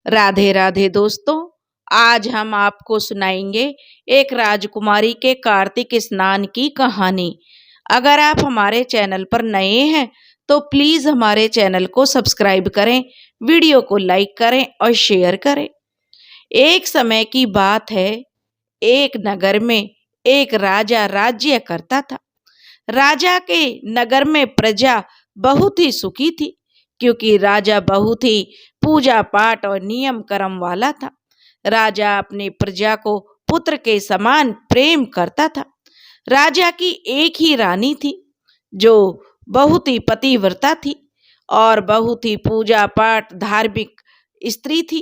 राधे राधे दोस्तों। आज हम आपको सुनाएंगे एक राजकुमारी के कार्तिक स्नान की कहानी। अगर आप हमारे चैनल पर नए हैं तो प्लीज हमारे चैनल को सब्सक्राइब करें, वीडियो को लाइक करें और शेयर करें। एक समय की बात है, एक नगर में एक राजा राज्य करता था। राजा के नगर में प्रजा बहुत ही सुखी थी, क्योंकि राजा बहुत ही पूजा पाठ और नियम कर्म वाला था। राजा अपनी प्रजा को पुत्र के समान प्रेम करता था। राजा की एक ही रानी थी, जो बहुत ही पतिव्रता थी और बहुत ही पूजा पाठ धार्मिक स्त्री थी।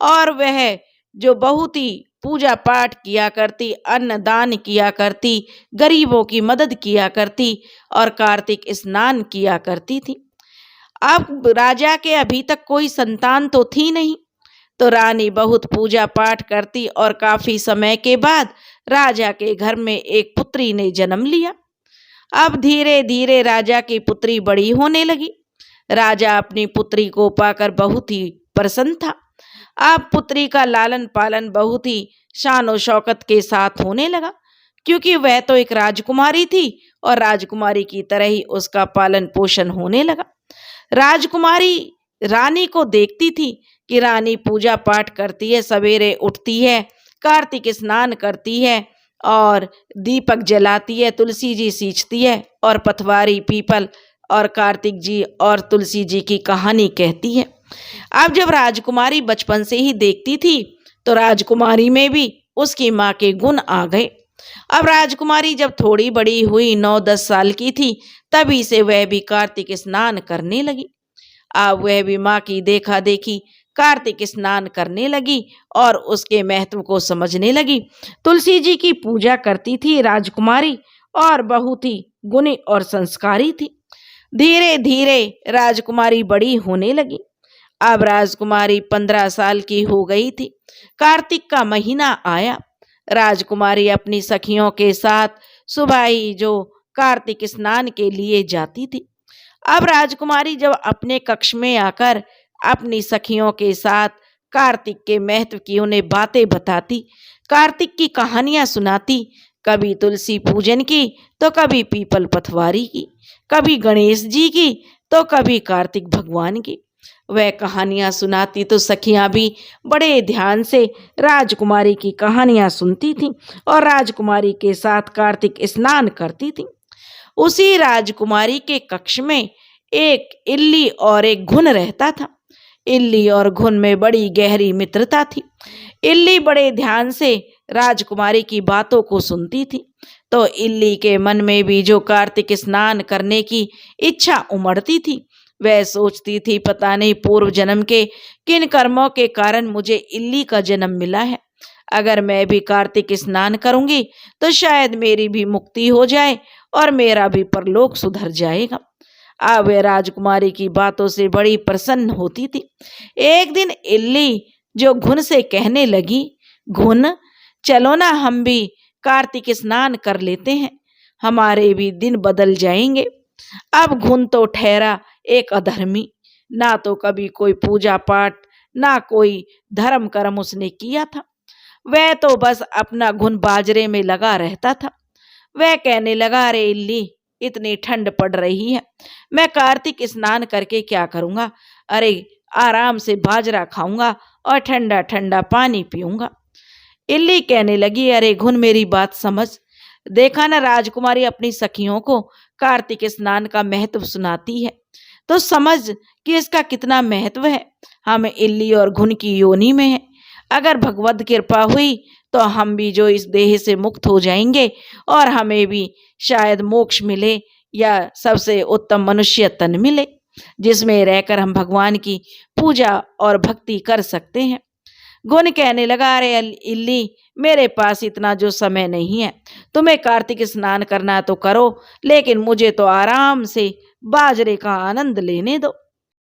और वह जो बहुत ही पूजा पाठ किया करती, अन्न दान किया करती, गरीबों की मदद किया करती और कार्तिक स्नान किया करती थी। अब राजा के अभी तक कोई संतान तो थी नहीं, तो रानी बहुत पूजा पाठ करती और काफी समय के बाद राजा के घर में एक पुत्री ने जन्म लिया। अब धीरे धीरे राजा की पुत्री बड़ी होने लगी। राजा अपनी पुत्री को पाकर बहुत ही प्रसन्न था। अब पुत्री का लालन पालन बहुत ही शान और शौकत के साथ होने लगा, क्योंकि वह तो एक राजकुमारी थी और राजकुमारी की तरह ही उसका पालन पोषण होने लगा। राजकुमारी रानी को देखती थी कि रानी पूजा पाठ करती है, सवेरे उठती है, कार्तिक स्नान करती है और दीपक जलाती है, तुलसी जी सींचती है और पथवारी पीपल और कार्तिक जी और तुलसी जी की कहानी कहती है। अब जब राजकुमारी बचपन से ही देखती थी तो राजकुमारी में भी उसकी माँ के गुण आ गए। अब राजकुमारी जब थोड़ी बड़ी हुई, 9-10 साल की थी, तभी से वह भी कार्तिक स्नान करने लगी। अब वह भी माँ की देखा देखी कार्तिक स्नान करने लगी और उसके महत्व को समझने लगी। तुलसी जी की पूजा करती थी राजकुमारी और बहुत ही गुणी और संस्कारी थी। धीरे धीरे राजकुमारी बड़ी होने लगी। अब राजकुमारी 15 साल की हो गई थी। कार्तिक का महीना आया। राजकुमारी अपनी सखियों के साथ सुबह ही जो कार्तिक स्नान के लिए जाती थी। अब राजकुमारी जब अपने कक्ष में आकर अपनी सखियों के साथ कार्तिक के महत्व की उन्हें बातें बताती, कार्तिक की कहानियां सुनाती, कभी तुलसी पूजन की तो कभी पीपल पथवारी की, कभी गणेश जी की तो कभी कार्तिक भगवान की, वह कहानियां सुनाती तो सखियां भी बड़े ध्यान से राजकुमारी की कहानियां सुनती थीं और राजकुमारी के साथ कार्तिक स्नान करती थीं। उसी राजकुमारी के कक्ष में एक इल्ली और एक घुन रहता था। इल्ली और घुन में बड़ी गहरी मित्रता थी। इल्ली बड़े ध्यान से राजकुमारी की बातों को सुनती थी, तो इल्ली के मन में भी जो कार्तिक स्नान करने की इच्छा उमड़ती थी। वह सोचती थी, पता नहीं पूर्व जन्म के किन कर्मों के कारण मुझे इल्ली का जन्म मिला है। अगर मैं भी कार्तिक स्नान करूंगी तो शायद मेरी भी मुक्ति हो जाए और मेरा भी परलोक सुधर जाएगा। अब वह राजकुमारी की बातों से बड़ी प्रसन्न होती थी। एक दिन इल्ली जो घुन से कहने लगी, घुन चलो ना, हम भी कार्तिक स्नान कर लेते हैं, हमारे भी दिन बदल जाएंगे। अब घुन तो ठहरा एक अधर्मी, ना तो कभी कोई पूजा पाठ ना कोई धर्म कर्म उसने किया था। वह तो बस अपना घुन बाजरे में लगा रहता था। वह कहने लगा, अरे इल्ली, इतनी ठंड पड़ रही है, मैं कार्तिक स्नान करके क्या करूंगा? अरे आराम से बाजरा खाऊंगा और ठंडा ठंडा पानी पीऊंगा। इल्ली कहने लगी, अरे घुन मेरी बात समझ, देखा ना राजकुमारी अपनी सखियों को कार्तिक स्नान का महत्व सुनाती है, तो समझ कि इसका कितना महत्व है। हम इल्ली और घुन की योनि में है, अगर भगवत कृपा हुई तो हम भी जो इस देह से मुक्त हो जाएंगे और हमें भी शायद मोक्ष मिले या सबसे उत्तम मनुष्य तन मिले, जिसमें रहकर हम भगवान की पूजा और भक्ति कर सकते हैं। गुण कहने लगा, अरे इल्ली, मेरे पास इतना जो समय नहीं है, तुम्हें कार्तिक स्नान करना तो करो, लेकिन मुझे तो आराम से बाजरे का आनंद लेने दो।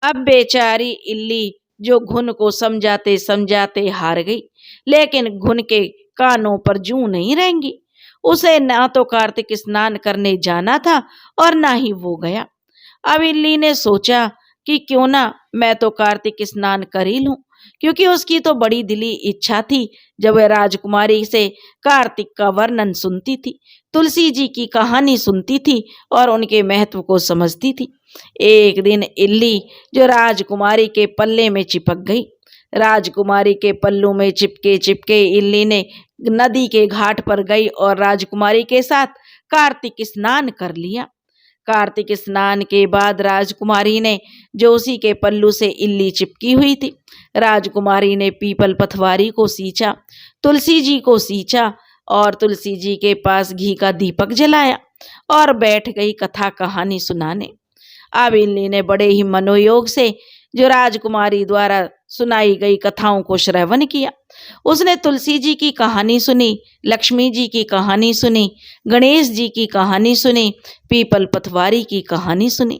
अब बेचारी इल्ली जो घुन को समझाते समझाते हार गई, लेकिन घुन के कानों पर जूं नहीं रहेंगी। उसे ना तो कार्तिक स्नान करने जाना था और ना ही वो गया। अब इल्ली ने सोचा कि क्यों ना मैं तो कार्तिक स्नान कर ही लूं, क्योंकि उसकी तो बड़ी दिली इच्छा थी जब वह राजकुमारी से कार्तिक का वर्णन सुनती थी, तुलसी जी की कहानी सुनती थी और उनके महत्व को समझती थी। एक दिन इल्ली जो राजकुमारी के पल्ले में चिपक गई। राजकुमारी के पल्लू में चिपके चिपके इल्ली ने नदी के घाट पर गई और राजकुमारी के साथ कार्तिक स्नान कर लिया। कार्तिक स्नान के बाद राजकुमारी ने जो उसी के पल्लू से इल्ली चिपकी हुई थी, राजकुमारी ने पीपल पथवारी को सींचा, तुलसी जी को सींचा और तुलसी जी के पास घी का दीपक जलाया और बैठ गई कथा कहानी सुनाने। अब इल्ली ने बड़े ही मनोयोग से जो राजकुमारी द्वारा सुनाई गई कथाओं को श्रवण किया। उसने तुलसी जी की कहानी सुनी, लक्ष्मी जी की कहानी सुनी, गणेश जी की कहानी सुनी, पीपल पथवारी की कहानी सुनी।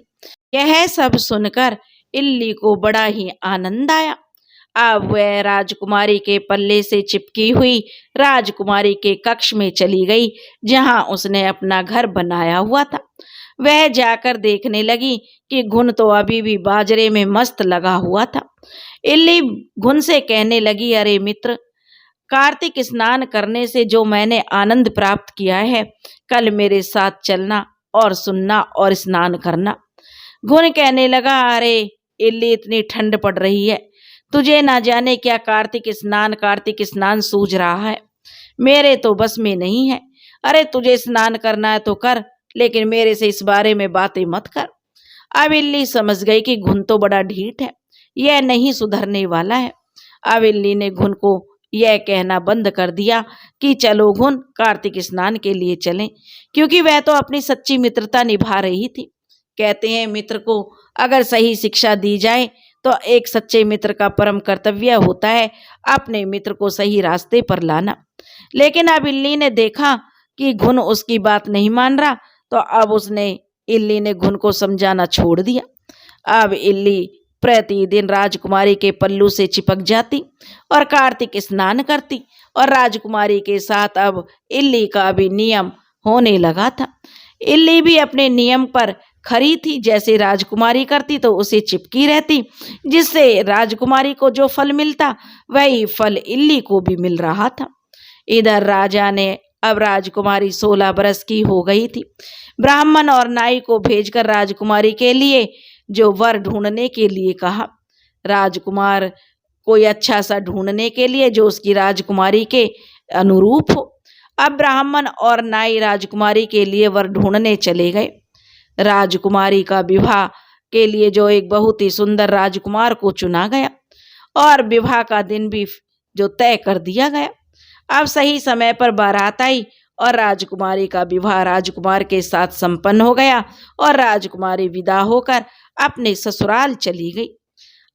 यह सब सुनकर इल्ली को बड़ा ही आनंद आया। अब वह राजकुमारी के पल्ले से चिपकी हुई राजकुमारी के कक्ष में चली गई, जहां उसने अपना घर बनाया हुआ था। वह जाकर देखने लगी कि घुन तो अभी भी बाजरे में मस्त लगा हुआ था। इल्ली घुन से कहने लगी, अरे मित्र, कार्तिक स्नान करने से जो मैंने आनंद प्राप्त किया है, कल मेरे साथ चलना और सुनना और स्नान करना। घुन कहने लगा, अरे इल्ली, इतनी ठंड पड़ रही है, तुझे ना जाने क्या कार्तिक स्नान सूझ रहा है, मेरे तो बस में नहीं है। अरे तुझे स्नान करना है तो कर, लेकिन मेरे से इस बारे में बातें मत कर। अब इल्ली समझ गई कि घुन तो बड़ा ढीठ है, यह नहीं सुधरने वाला है। अब इल्ली ने घुन को यह कहना बंद कर दिया कि चलो घुन, कार्तिक स्नान के लिए चलें, क्योंकि वह तो अपनी सच्ची मित्रता निभा रही थी। कहते हैं मित्र को अगर सही शिक्षा दी जाए तो एक सच्चे मित्र का परम कर्तव्य होता है अपने मित्र को सही रास्ते पर लाना। लेकिन अब इल्ली ने देखा कि घुन उसकी बात नहीं मान रहा, तो अब इल्ली ने घुन को समझाना छोड़ दिया। अब इल्ली प्रतिदिन राजकुमारी के पल्लू से चिपक जाती और कार्तिक स्नान करती, और राजकुमारी के साथ अब इल्ली का भी नियम होने लगा था। इल्ली भी अपने नियम पर खरी थी, जैसे राजकुमारी करती तो उसे चिपकी रहती, जिससे राजकुमारी को जो फल मिलता वही फल इल्ली को भी मिल रहा था। इधर राजा ने, अब राजकुमारी 16 बरस की हो गई थी, ब्राह्मण और नाई को भेजकर राजकुमारी के लिए जो वर ढूंढने के लिए कहा। राजकुमार कोई अच्छा सा ढूंढने के लिए जो उसकी राजकुमारी के अनुरूप हो। अब ब्राह्मण और नाई राजकुमारी के लिए वर ढूंढने चले गए। राजकुमारी का विवाह के लिए जो एक बहुत ही सुंदर राजकुमार को चुना गया और विवाह का दिन भी जो तय कर दिया गया। अब सही समय पर बारात आई और राजकुमारी का विवाह राजकुमार के साथ संपन्न हो गया और राजकुमारी विदा होकर अपने ससुराल चली गई।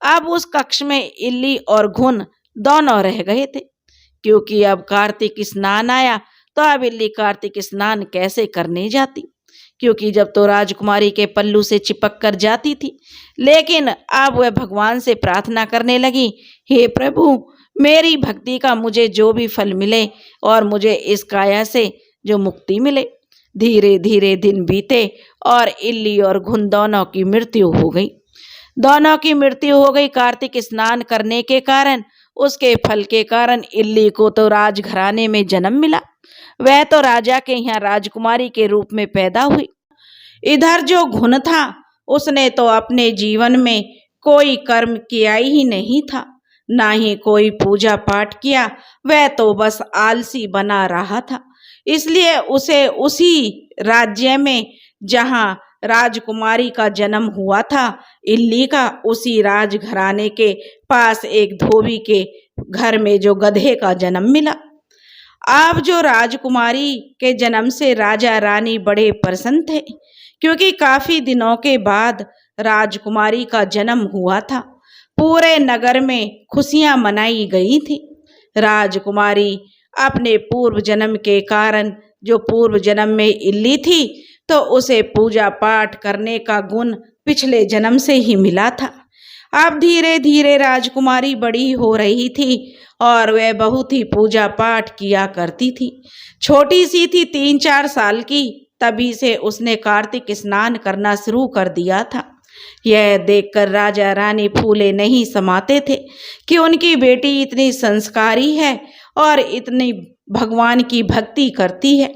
अब उस कक्ष में इल्ली और घुन दोनों रह गए थे, क्योंकि अब कार्तिक स्नान आया तो अब इल्ली कार्तिक स्नान कैसे करने जाती, क्योंकि जब तो राजकुमारी के पल्लू से चिपक कर जाती थी। लेकिन अब वह भगवान से प्रार्थना करने लगी, हे प्रभु, मेरी भक्ति का मुझे जो भी फल मिले और मुझे इस काया से जो मुक्ति मिले। धीरे धीरे दिन बीते और इल्ली और घुन दोनों की मृत्यु हो गई। दोनों की मृत्यु हो गई कार्तिक स्नान करने के कारण। उसके फल के कारण इल्ली को तो राजघराने में जन्म मिला, वह तो राजा के यहाँ राजकुमारी के रूप में पैदा हुई। इधर जो घुन था उसने तो अपने जीवन में कोई कर्म किया ही नहीं था, ना ही कोई पूजा पाठ किया, वह तो बस आलसी बना रहा था। इसलिए उसे उसी राज्य में जहाँ राजकुमारी का जन्म हुआ था इल्ली का, उसी राजघराने के पास एक धोबी के घर में जो गधे का जन्म मिला। अब जो राजकुमारी के जन्म से राजा रानी बड़े प्रसन्न थे, क्योंकि काफी दिनों के बाद राजकुमारी का जन्म हुआ था। पूरे नगर में खुशियां मनाई गई थी। राजकुमारी अपने पूर्व जन्म के कारण, जो पूर्व जन्म में इल्ली थी, तो उसे पूजा पाठ करने का गुण पिछले जन्म से ही मिला था। अब धीरे धीरे राजकुमारी बड़ी हो रही थी और वह बहुत ही पूजा पाठ किया करती थी। छोटी सी थी, 3-4 साल की, तभी से उसने कार्तिक स्नान करना शुरू कर दिया था। यह देखकर राजा रानी फूले नहीं समाते थे कि उनकी बेटी इतनी संस्कारी है और इतनी भगवान की भक्ति करती है।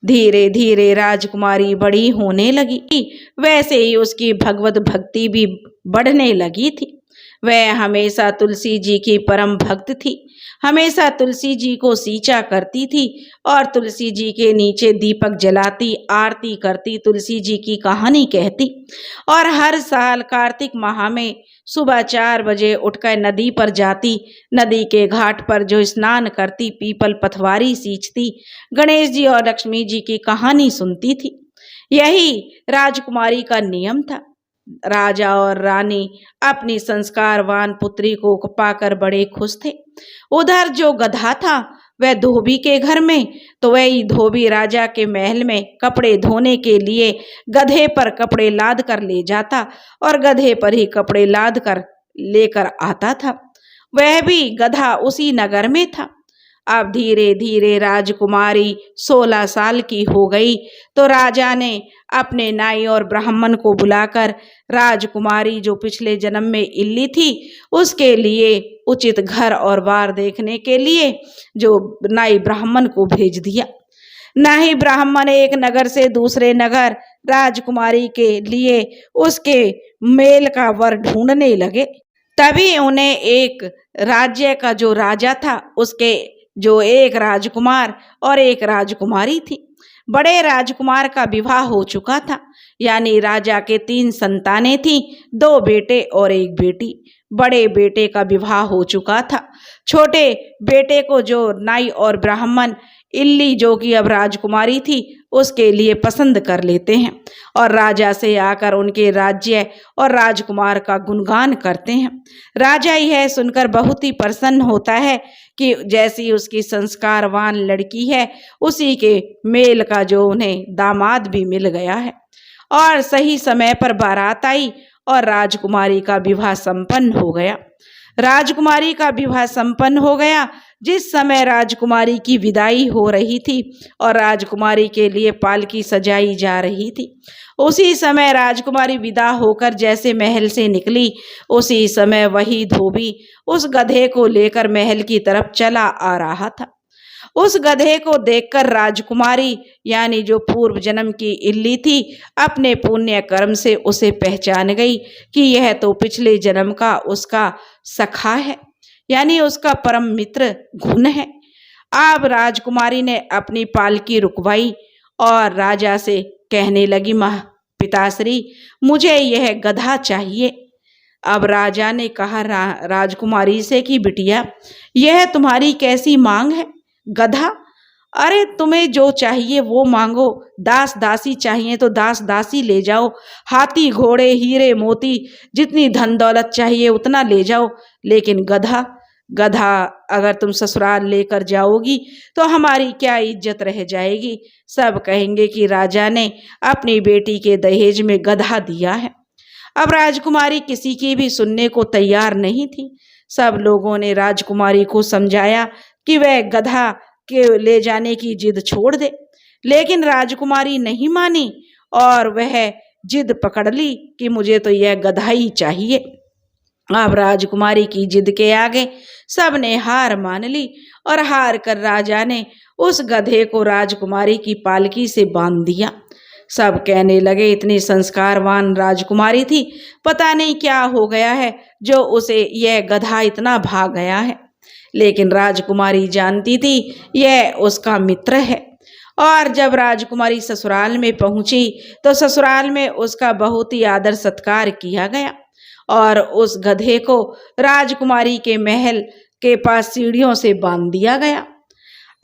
धीरे धीरे राजकुमारी बड़ी होने लगी, वैसे ही उसकी भगवत भक्ति भी बढ़ने लगी थी। वह हमेशा तुलसी जी की परम भक्त थी, हमेशा तुलसी जी को सींचा करती थी और तुलसी जी के नीचे दीपक जलाती, आरती करती, तुलसी जी की कहानी कहती और हर साल कार्तिक माह में सुबह 4 बजे उठकर नदी पर जाती, नदी के घाट पर जो स्नान करती, पीपल पथवारी सींचती, गणेश जी और लक्ष्मी जी की कहानी सुनती थी। यही राजकुमारी का नियम था। राजा और रानी अपनी संस्कारवान पुत्री को पाकर बड़े खुश थे। उधर जो गधा था वह धोबी के घर में, तो वही धोबी राजा के महल में कपड़े धोने के लिए गधे पर कपड़े लाद कर ले जाता और गधे पर ही कपड़े लाद कर लेकर आता था। वह भी गधा उसी नगर में था। अब धीरे धीरे राजकुमारी 16 साल की हो गई तो राजा ने अपने नाई और ब्राह्मण को बुलाकर राजकुमारी जो पिछले जन्म में इल्ली थी उसके लिए उचित घर और बार देखने के लिए जो नाई ब्राह्मण को भेज दिया। नाई ब्राह्मण एक नगर से दूसरे नगर राजकुमारी के लिए उसके मेल का वर ढूंढने लगे। तभी उन्हें एक राज्य का जो राजा था उसके जो एक राजकुमार और एक राजकुमारी थी। बड़े राजकुमार का विवाह हो चुका था, यानी राजा के 3 संतानें थीं, 2 बेटे और 1 बेटी। बड़े बेटे का विवाह हो चुका था। छोटे बेटे को जो नाई और ब्राह्मण इल्ली जो कि अब राजकुमारी थी उसके लिए पसंद कर लेते हैं और राजा से आकर उनके राज्य और राजकुमार का गुणगान करते हैं। राजा यह सुनकर बहुत ही प्रसन्न होता है कि जैसी उसकी संस्कारवान लड़की है उसी के मेल का जो उन्हें दामाद भी मिल गया है। और सही समय पर बारात आई और राजकुमारी का विवाह संपन्न हो गया। राजकुमारी का विवाह संपन्न हो गया। जिस समय राजकुमारी की विदाई हो रही थी और राजकुमारी के लिए पालकी सजाई जा रही थी, उसी समय राजकुमारी विदा होकर जैसे महल से निकली, उसी समय वही धोबी उस गधे को लेकर महल की तरफ चला आ रहा था। उस गधे को देखकर राजकुमारी यानी जो पूर्व जन्म की इल्ली थी अपने पुण्य कर्म से उसे पहचान गई कि यह तो पिछले जन्म का उसका सखा है, यानी उसका परम मित्र घुन है। अब राजकुमारी ने अपनी पालकी रुकवाई और राजा से कहने लगी, पिताश्री मुझे यह गधा चाहिए। अब राजा ने कहा राजकुमारी से कि बिटिया यह तुम्हारी कैसी मांग है? गधा? अरे तुम्हें जो चाहिए वो मांगो। दास दासी चाहिए तो दास दासी ले जाओ, हाथी घोड़े हीरे मोती जितनी धन दौलत चाहिए उतना ले जाओ, लेकिन गधा अगर तुम ससुराल लेकर जाओगी तो हमारी क्या इज्जत रह जाएगी। सब कहेंगे कि राजा ने अपनी बेटी के दहेज में गधा दिया है। अब राजकुमारी किसी की भी सुनने को तैयार नहीं थी। सब लोगों ने राजकुमारी को समझाया कि वह गधा के ले जाने की जिद छोड़ दे, लेकिन राजकुमारी नहीं मानी और वह जिद पकड़ ली कि मुझे तो यह गधा ही चाहिए। अब राजकुमारी की जिद के आगे सबने हार मान ली और हार कर राजा ने उस गधे को राजकुमारी की पालकी से बांध दिया। सब कहने लगे इतनी संस्कारवान राजकुमारी थी, पता नहीं क्या हो गया है जो उसे यह गधा इतना भा गया है। लेकिन राजकुमारी जानती थी यह उसका मित्र है। और जब राजकुमारी ससुराल में पहुंची तो ससुराल में उसका बहुत ही आदर सत्कार किया गया और उस गधे को राजकुमारी के महल के पास सीढ़ियों से बांध दिया गया।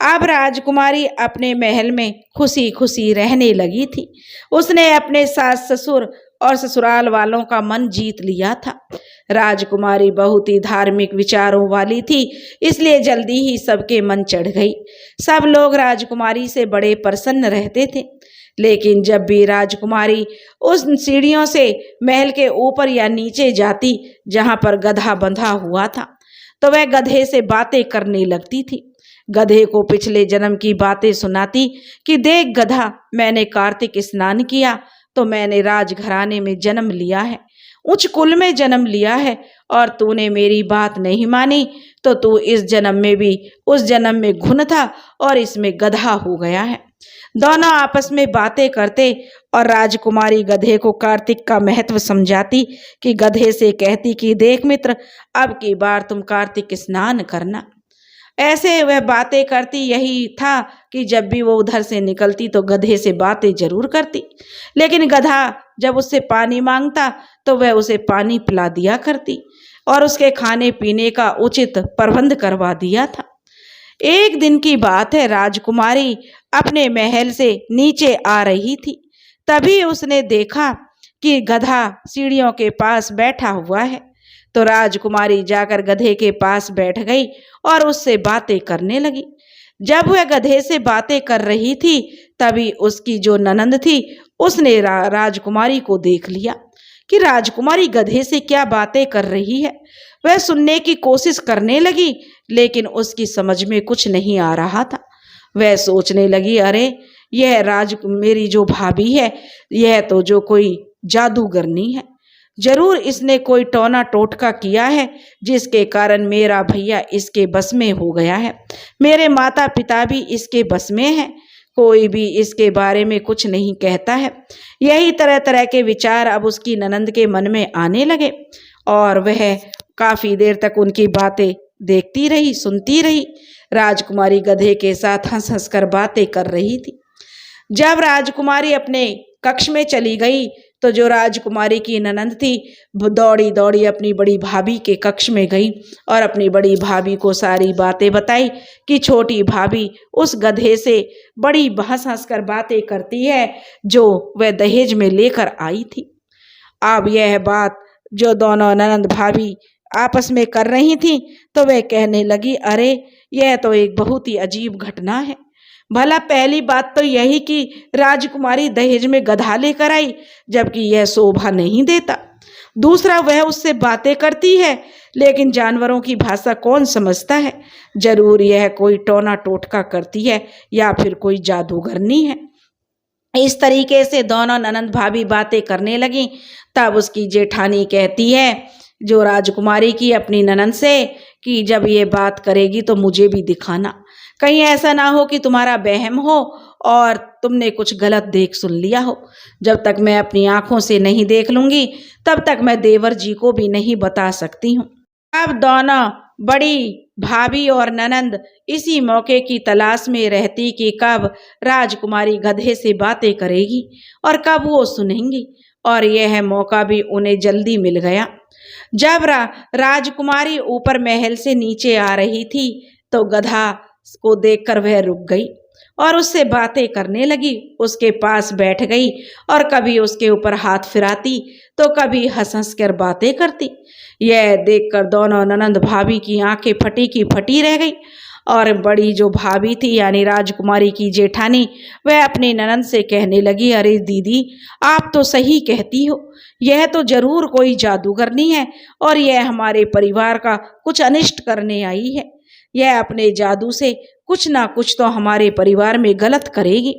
अब राजकुमारी अपने महल में खुशी खुशी रहने लगी थी। उसने अपने सास ससुर और ससुराल वालों का मन जीत लिया था। राजकुमारी बहुत ही धार्मिक विचारों वाली थी, इसलिए जल्दी ही सबके मन चढ़ गई। सब लोग राजकुमारी से बड़े प्रसन्न रहते थे। लेकिन जब भी राजकुमारी उस सीढ़ियों से महल के ऊपर या नीचे जाती जहां पर गधा बंधा हुआ था, तो वह गधे से बातें करने लगती थी। गधे को पिछले जन्म की बातें सुनाती कि देख गधा, मैंने कार्तिक स्नान किया तो मैंने राजघराने में जन्म लिया है। उच्च कुल में जन्म लिया है और तूने मेरी बात नहीं मानी तो तू इस जन्म में भी उस जन्म में घुन था और इसमें गधा हो गया है। दोनों आपस में बातें करते और राजकुमारी गधे को कार्तिक का महत्व समझाती कि गधे से कहती कि देख मित्र, अब की बार तुम कार्तिक स्नान करना। ऐसे वह बातें करती। यही था कि जब भी वो उधर से निकलती तो गधे से बातें जरूर करती, लेकिन गधा जब उससे पानी मांगता तो वह उसे पानी पिला दिया करती और उसके खाने पीने का उचित प्रबंध करवा दिया था। एक दिन की बात है, राजकुमारी अपने महल से नीचे आ रही थी। तभी उसने देखा कि गधा सीढ़ियों के पास बैठा हुआ है। तो राजकुमारी जाकर गधे के पास बैठ गई और उससे बातें करने लगी। जब वह गधे से बातें कर रही थी तभी उसकी जो ननंद थी उसने राजकुमारी को देख लिया कि राजकुमारी गधे से क्या बातें कर रही है। वह सुनने की कोशिश करने लगी लेकिन उसकी समझ में कुछ नहीं आ रहा था। वह सोचने लगी, अरे यह मेरी जो भाभी है यह तो जो कोई जादूगरनी है, जरूर इसने कोई टोना टोटका किया है जिसके कारण मेरा भैया इसके बस में हो गया है। मेरे माता पिता भी इसके बस में हैं, कोई भी इसके बारे में कुछ नहीं कहता है। यही तरह तरह के विचार अब उसकी ननंद के मन में आने लगे और वह काफी देर तक उनकी बातें देखती रही, सुनती रही। राजकुमारी गधे के साथ हंस हंस कर बातें कर रही थी। जब राजकुमारी अपने कक्ष में चली गई तो जो राजकुमारी की ननंद थी दौड़ी दौड़ी अपनी बड़ी भाभी के कक्ष में गई और अपनी बड़ी भाभी को सारी बातें बताई कि छोटी भाभी उस गधे से बड़ी हंस हंस कर बातें करती है जो वह दहेज में लेकर आई थी। अब यह बात जो दोनों ननंद भाभी आपस में कर रही थी तो वह कहने लगी, अरे यह तो एक बहुत ही अजीब घटना है। भला पहली बात तो यही कि राजकुमारी दहेज में गधा लेकर आई जबकि यह शोभा नहीं देता। दूसरा, वह उससे बातें करती है लेकिन जानवरों की भाषा कौन समझता है। जरूर यह कोई टोना टोटका करती है या फिर कोई जादूगरनी है। इस तरीके से दोनों ननंद भाभी बातें करने लगी। तब उसकी जेठानी कहती है जो राजकुमारी की अपनी ननंद से कि जब ये बात करेगी तो मुझे भी दिखाना, कहीं ऐसा ना हो कि तुम्हारा वहम हो और तुमने कुछ गलत देख सुन लिया हो। जब तक मैं अपनी आंखों से नहीं देख लूंगी तब तक मैं देवर जी को भी नहीं बता सकती हूँ। अब दोनों बड़ी भाभी और ननंद इसी मौके की तलाश में रहती कि कब राजकुमारी गधे से बातें करेगी और कब वो सुनेंगी, और यह मौका भी उन्हें जल्दी मिल गया। जब राजकुमारी ऊपर महल से नीचे आ रही थी तो गधा को देखकर वह रुक गई और उससे बातें करने लगी। उसके पास बैठ गई और कभी उसके ऊपर हाथ फिराती तो कभी हंस हंस कर बातें करती। यह देखकर दोनों ननंद भाभी की आंखें फटी की फटी रह गई और बड़ी जो भाभी थी यानी राजकुमारी की जेठानी वह अपनी ननंद से कहने लगी, अरे दीदी आप तो सही कहती हो, यह तो जरूर कोई जादूगरनी है और यह हमारे परिवार का कुछ अनिष्ट करने आई है। यह अपने जादू से कुछ ना कुछ तो हमारे परिवार में गलत करेगी।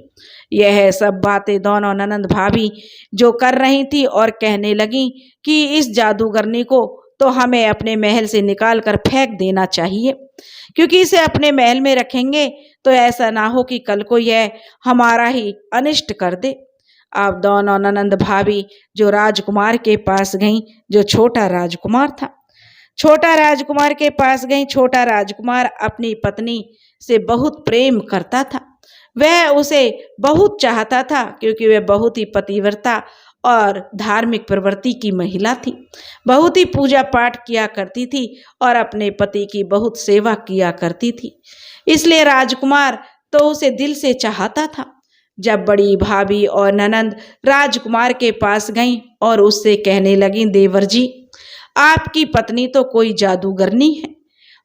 यह सब बातें दोनों ननंद भाभी जो कर रही थी और कहने लगी कि इस जादूगरनी को तो हमें अपने महल से निकाल कर फेंक देना चाहिए, क्योंकि इसे अपने महल में रखेंगे तो ऐसा ना हो कि कल को यह हमारा ही अनिष्ट कर दे। अब दोनों ननंद भाभी जो राजकुमार के पास गईं, जो छोटा राजकुमार था, छोटा राजकुमार के पास गई। छोटा राजकुमार अपनी पत्नी से बहुत प्रेम करता था, वह उसे बहुत चाहता था क्योंकि वह बहुत ही पतिव्रता और धार्मिक प्रवृत्ति की महिला थी, बहुत ही पूजा पाठ किया करती थी और अपने पति की बहुत सेवा किया करती थी। इसलिए राजकुमार तो उसे दिल से चाहता था। जब बड़ी भाभी और ननंद राजकुमार के पास गईं और उससे कहने लगी, देवर जी आपकी पत्नी तो कोई जादूगरनी है,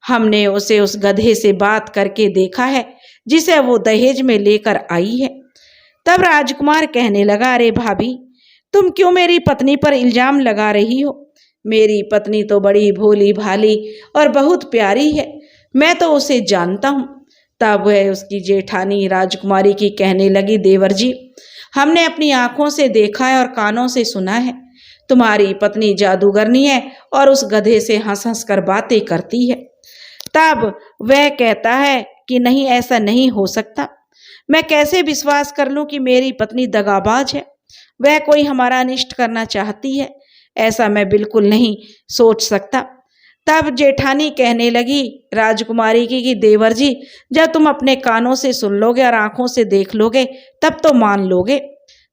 हमने उसे उस गधे से बात करके देखा है जिसे वो दहेज में लेकर आई है। तब राजकुमार कहने लगा, अरे भाभी तुम क्यों मेरी पत्नी पर इल्जाम लगा रही हो? मेरी पत्नी तो बड़ी भोली भाली और बहुत प्यारी है, मैं तो उसे जानता हूँ। तब वह उसकी जेठानी राजकुमारी की कहने लगी, देवर जी हमने अपनी आंखों से देखा है और कानों से सुना है, तुम्हारी पत्नी जादूगरनी है और उस गधे से हंस हंस कर बातें करती है। तब वह कहता है कि नहीं, ऐसा नहीं हो सकता। मैं कैसे विश्वास कर लूं कि मेरी पत्नी दगाबाज है, वह कोई हमारा अनिष्ट करना चाहती है। ऐसा मैं बिल्कुल नहीं सोच सकता। तब जेठानी कहने लगी राजकुमारी की कि देवर जी, जब तुम अपने कानों से सुन लोगे और आंखों से देख लोगे तब तो मान लोगे।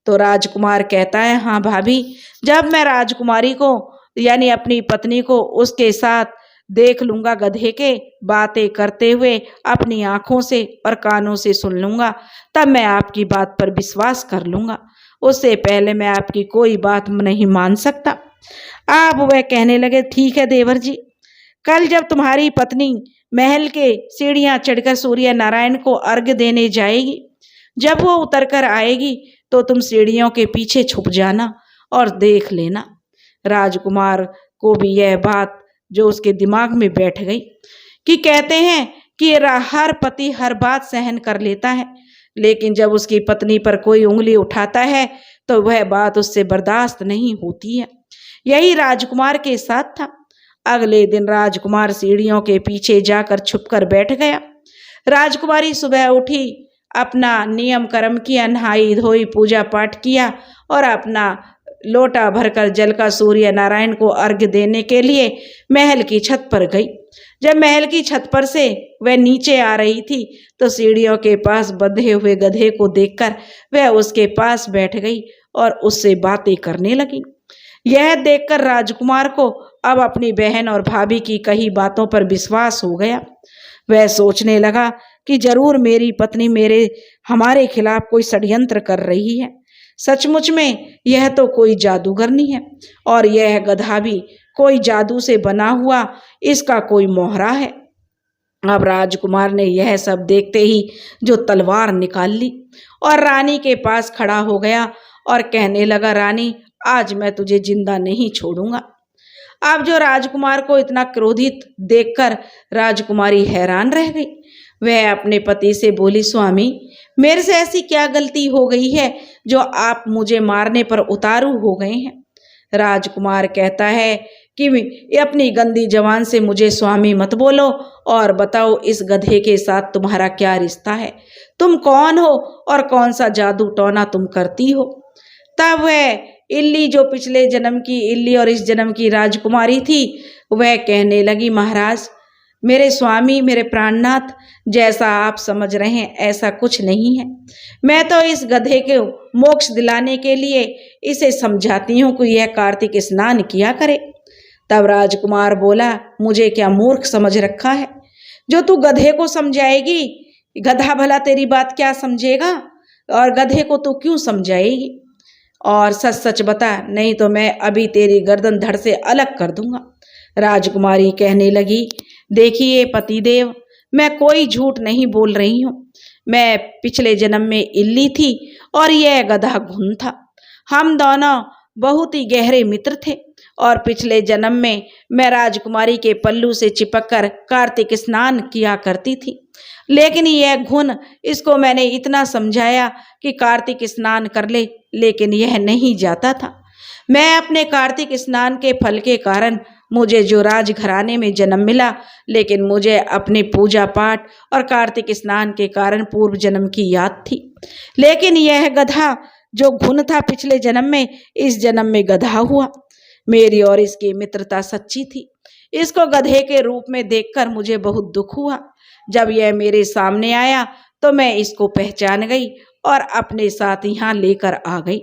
तो राजकुमार कहता है, हाँ भाभी, जब मैं राजकुमारी को यानी अपनी पत्नी को उसके साथ देख लूंगा, गधे के बातें करते हुए अपनी आंखों से और कानों से सुन लूंगा, तब मैं आपकी बात पर विश्वास कर लूंगा। उससे पहले मैं आपकी कोई बात नहीं मान सकता। अब वह कहने लगे, ठीक है देवर जी, कल जब तुम्हारी पत्नी महल के सीढ़ियां चढ़कर सूर्य नारायण को अर्घ्य देने जाएगी, जब वो उतर कर आएगी तो तुम सीढ़ियों के पीछे छुप जाना और देख लेना। राजकुमार को भी यह बात जो उसके दिमाग में बैठ गई कि कहते हैं कि हर पति हर बात सहन कर लेता है, लेकिन जब उसकी पत्नी पर कोई उंगली उठाता है तो वह बात उससे बर्दाश्त नहीं होती है। यही राजकुमार के साथ था। अगले दिन राजकुमार सीढ़ियों के पीछे जाकर छुपकर बैठ गया। राजकुमारी सुबह उठी, अपना नियम कर्म किया, नहाई धोई, पूजा पाठ किया और अपना लोटा भरकर जल का सूर्य नारायण को अर्घ्य देने के लिए महल की छत पर गई। जब महल की छत पर से वह नीचे आ रही थी तो सीढ़ियों के पास बंधे हुए गधे को देखकर वह उसके पास बैठ गई और उससे बातें करने लगी। यह देखकर राजकुमार को अब अपनी बहन और भाभी की कही बातों पर विश्वास हो गया। वह सोचने लगा कि जरूर मेरी पत्नी हमारे खिलाफ कोई षड्यंत्र कर रही है। सचमुच में यह तो कोई जादूगरनी है और यह गधा भी कोई जादू से बना हुआ इसका कोई मोहरा है। अब राजकुमार ने यह सब देखते ही जो तलवार निकाल ली और रानी के पास खड़ा हो गया और कहने लगा, रानी, आज मैं तुझे जिंदा नहीं छोड़ूंगा। अब जो राजकुमार को इतना क्रोधित देखकर राजकुमारी हैरान रह गई। वह अपने पति से बोली, स्वामी, मेरे से ऐसी क्या गलती हो गई है जो आप मुझे मारने पर उतारू हो गए हैं। राजकुमार कहता है कि अपनी गंदी जबान से मुझे स्वामी मत बोलो और बताओ इस गधे के साथ तुम्हारा क्या रिश्ता है, तुम कौन हो और कौन सा जादू टोना तुम करती हो। तब वह इल्ली, जो पिछले जन्म की इल्ली और इस जन्म की राजकुमारी थी, वह कहने लगी, महाराज, मेरे स्वामी, मेरे प्राणनाथ, जैसा आप समझ रहे हैं ऐसा कुछ नहीं है। मैं तो इस गधे को मोक्ष दिलाने के लिए इसे समझाती हूँ कि यह कार्तिक स्नान किया करे। तब राजकुमार बोला, मुझे क्या मूर्ख समझ रखा है जो तू गधे को समझाएगी? गधा भला तेरी बात क्या समझेगा और गधे को तू क्यों समझाएगी? और सच सच बता, नहीं तो मैं अभी तेरी गर्दन धड़ से अलग कर दूंगा। राजकुमारी कहने लगी, देखिए पतिदेव, मैं कोई झूठ नहीं बोल रही हूँ। मैं पिछले जन्म में इल्ली थी और यह गधा घुन था। हम दोनों बहुत ही गहरे मित्र थे और पिछले जन्म में मैं राजकुमारी के पल्लू से चिपककर कार्तिक स्नान किया करती थी। लेकिन यह घुन, इसको मैंने इतना समझाया कि कार्तिक स्नान कर ले, लेकिन यह नहीं जाता था। मैं अपने कार्तिक स्नान के फल के कारण मुझे जो राजघराने में जन्म मिला, लेकिन मुझे अपने पूजा पाठ और कार्तिक स्नान के कारण पूर्व जन्म की याद थी। लेकिन यह गधा जो घुन था पिछले जन्म में, इस जन्म में गधा हुआ। मेरी और इसकी मित्रता सच्ची थी। इसको गधे के रूप में देखकर मुझे बहुत दुख हुआ। जब यह मेरे सामने आया तो मैं इसको पहचान गई और अपने साथ यहाँ लेकर आ गई।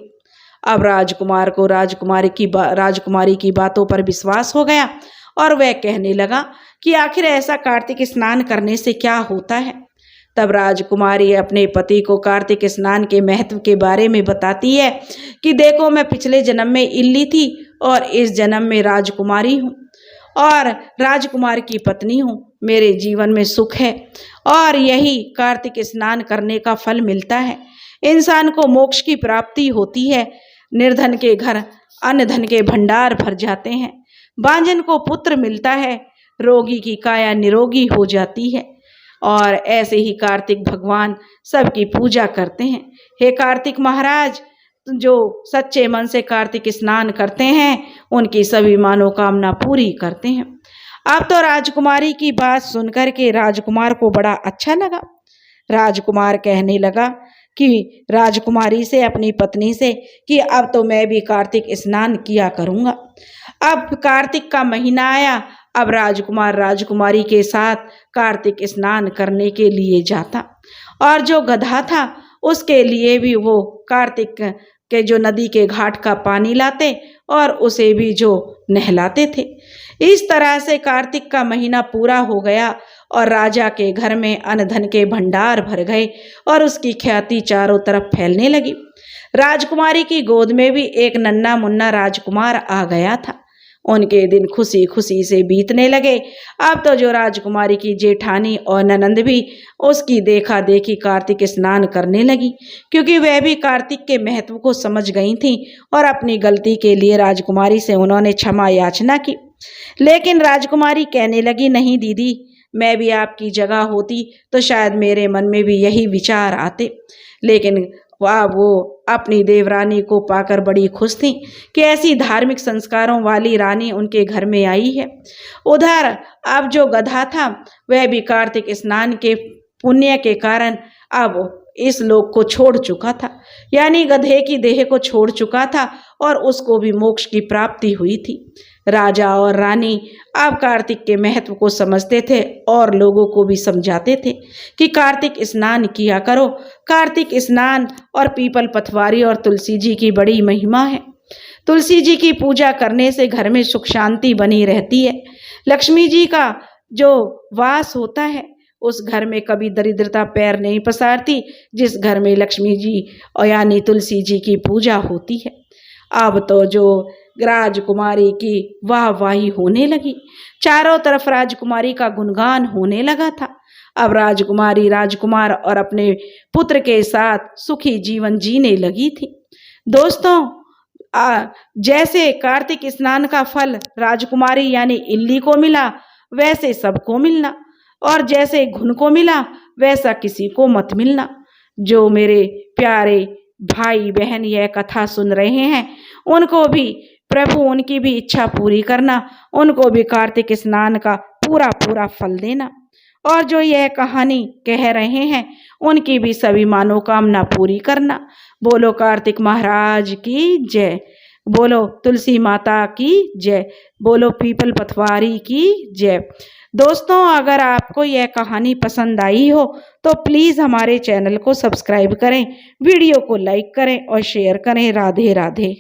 अब राजकुमार को राजकुमारी की बातों पर विश्वास हो गया और वह कहने लगा कि आखिर ऐसा कार्तिक स्नान करने से क्या होता है। तब राजकुमारी अपने पति को कार्तिक स्नान के महत्व के बारे में बताती है कि देखो, मैं पिछले जन्म में इल्ली थी और इस जन्म में राजकुमारी हूँ और राजकुमार की पत्नी हूँ। मेरे जीवन में सुख है और यही कार्तिक स्नान करने का फल मिलता है। इंसान को मोक्ष की प्राप्ति होती है। निर्धन के घर अन्न धन के भंडार भर जाते हैं। बांझन को पुत्र मिलता है। रोगी की काया निरोगी हो जाती है। और ऐसे ही कार्तिक भगवान सबकी पूजा करते हैं। हे कार्तिक महाराज, जो सच्चे मन से कार्तिक स्नान करते हैं उनकी सभी मनोकामना पूरी करते हैं। अब तो राजकुमारी की बात सुनकर के राजकुमार को बड़ा अच्छा लगा। राजकुमार कहने लगा कि राजकुमारी से, अपनी पत्नी से, कि अब तो मैं भी कार्तिक स्नान किया करूँगा। अब कार्तिक का महीना आया। अब राजकुमार राजकुमारी के साथ कार्तिक स्नान करने के लिए जाता और जो गधा था उसके लिए भी वो कार्तिक के जो नदी के घाट का पानी लाते और उसे भी जो नहलाते थे। इस तरह से कार्तिक का महीना पूरा हो गया और राजा के घर में अन्न धन के भंडार भर गए और उसकी ख्याति चारों तरफ फैलने लगी। राजकुमारी की गोद में भी एक नन्हा मुन्ना राजकुमार आ गया था। उनके दिन खुशी खुशी से बीतने लगे। अब तो जो राजकुमारी की जेठानी और ननंद भी उसकी देखा देखी कार्तिक स्नान करने लगी, क्योंकि वह भी कार्तिक के महत्व को समझ गई थी और अपनी गलती के लिए राजकुमारी से उन्होंने क्षमा याचना की। लेकिन राजकुमारी कहने लगी, नहीं दीदी, मैं भी आपकी जगह होती तो शायद मेरे मन में भी यही विचार आते। लेकिन वाह, वो अपनी देवरानी को पाकर बड़ी खुश थी कि ऐसी धार्मिक संस्कारों वाली रानी उनके घर में आई है। उधर अब जो गधा था वह भी कार्तिक स्नान के पुण्य के कारण अब इस लोक को छोड़ चुका था, यानी गधे की देह को छोड़ चुका था और उसको भी मोक्ष की प्राप्ति हुई थी। राजा और रानी अब कार्तिक के महत्व को समझते थे और लोगों को भी समझाते थे कि कार्तिक स्नान किया करो। कार्तिक स्नान और पीपल पथवारी और तुलसी जी की बड़ी महिमा है। तुलसी जी की पूजा करने से घर में सुख शांति बनी रहती है। लक्ष्मी जी का जो वास होता है उस घर में कभी दरिद्रता पैर नहीं पसारती, जिस घर में लक्ष्मी जी और यानी तुलसी जी की पूजा होती है। अब तो जो राजकुमारी की वाहवाही होने लगी, चारों तरफ राजकुमारी का गुणगान होने लगा था। अब राजकुमारी राजकुमार और अपने पुत्र के साथ सुखी जीवन जीने लगी थी। दोस्तों, जैसे कार्तिक स्नान का फल राजकुमारी यानी इल्ली को मिला वैसे सबको मिलना, और जैसे घुन को मिला वैसा किसी को मत मिलना। जो मेरे प्यारे भाई बहन यह कथा सुन रहे हैं उनको भी प्रभु उनकी भी इच्छा पूरी करना, उनको भी कार्तिक स्नान का पूरा पूरा फल देना, और जो यह कहानी कह रहे हैं उनकी भी सभी मनोकामना पूरी करना। बोलो कार्तिक महाराज की जय, बोलो तुलसी माता की जय, बोलो पीपल पथवारी की जय। दोस्तों, अगर आपको यह कहानी पसंद आई हो तो प्लीज़ हमारे चैनल को सब्सक्राइब करें, वीडियो को लाइक करें और शेयर करें। राधे राधे।